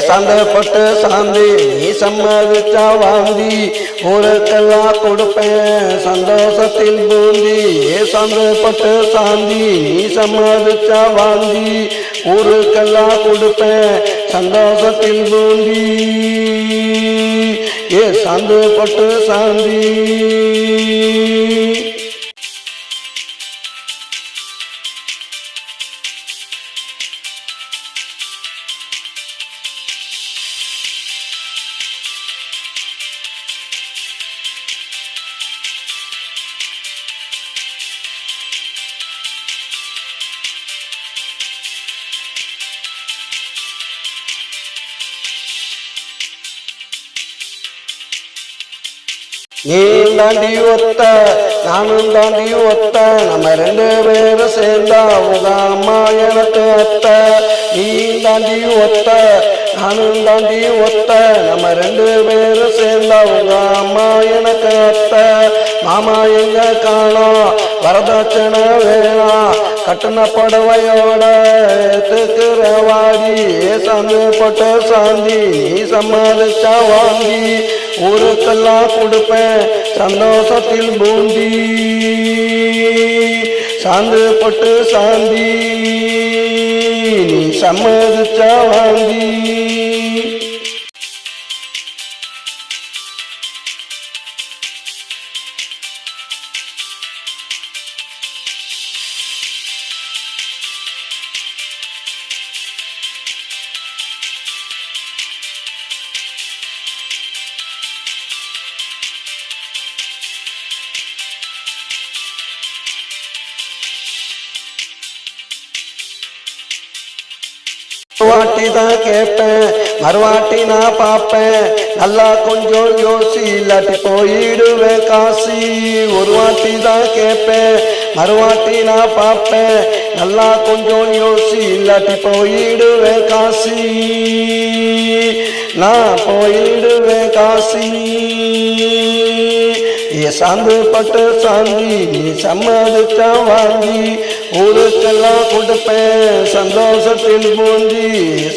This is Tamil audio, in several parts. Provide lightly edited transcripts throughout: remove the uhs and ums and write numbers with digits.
சந்தப்பட்டு சாந்தி நீ சம்மதிச்சா வாந்தி ஊருக்கெல்லாம் கொடுப்பேன் சந்தோஷத்தில் பூந்தி. சந்தப்பட்டு சாந்தி நீ சம்மதிச்சா வாந்தி ஊருக்கெல்லாம் கொடுப்பேன் சந்தோஷத்தில் பூந்தி. சந்தப்பட்டு சாந்தி நீ தாண்டி ஒத்த நானும் தாண்டி ஒத்த நம்ம ரெண்டு பேரும் சேர்ந்தா உங்க அம்மா எனக்கு அத்த. நீ தாண்டி ஒத்த நானும் தாண்டி ஒத்த நம்ம ரெண்டு பேரும் சேர்ந்தா உங்க அம்மா எனக்கு அத்த. மாமா எங்க காணோம் வரதட்சணை வேணாம் கட்டுன படவையோட ஏத்துக்கிற வாடி. சந்தப்பட்ட சாந்தி நீ சம்மதிச்சா வாங்கி ஊருக்கெல்லாம் கொடுப்பேன் சந்தோஷத்தில் பூந்தி. சந்தப்பட்டு சாந்தி நீ சம்மதிச்சா வாங்கி. வாட்டி தான் கேட்பேன் மறுவாட்டி நான் பார்ப்பேன் நல்லா கொஞ்சம் யோசி இல்லாட்டி போயிடுவேன் காசி. ஒரு வாட்டி தான் கேட்பேன் மறுவாட்டி நான் பார்ப்பேன் நல்லா கொஞ்சம் யோசி இல்லாட்டி போயிடுவேன் காசி. நான் போயிடுவேன் காசி. சந்தப்பட்டு சாந்தி நீ சம்மதிச்சா வாங்கி ஊருக்கெல்லாம் கொடுப்பேன் சந்தோஷத்தில் பூந்தி.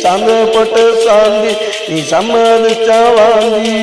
சந்தப்பட்டு சாந்தி நீ சம்மதிச்சா வாங்கி.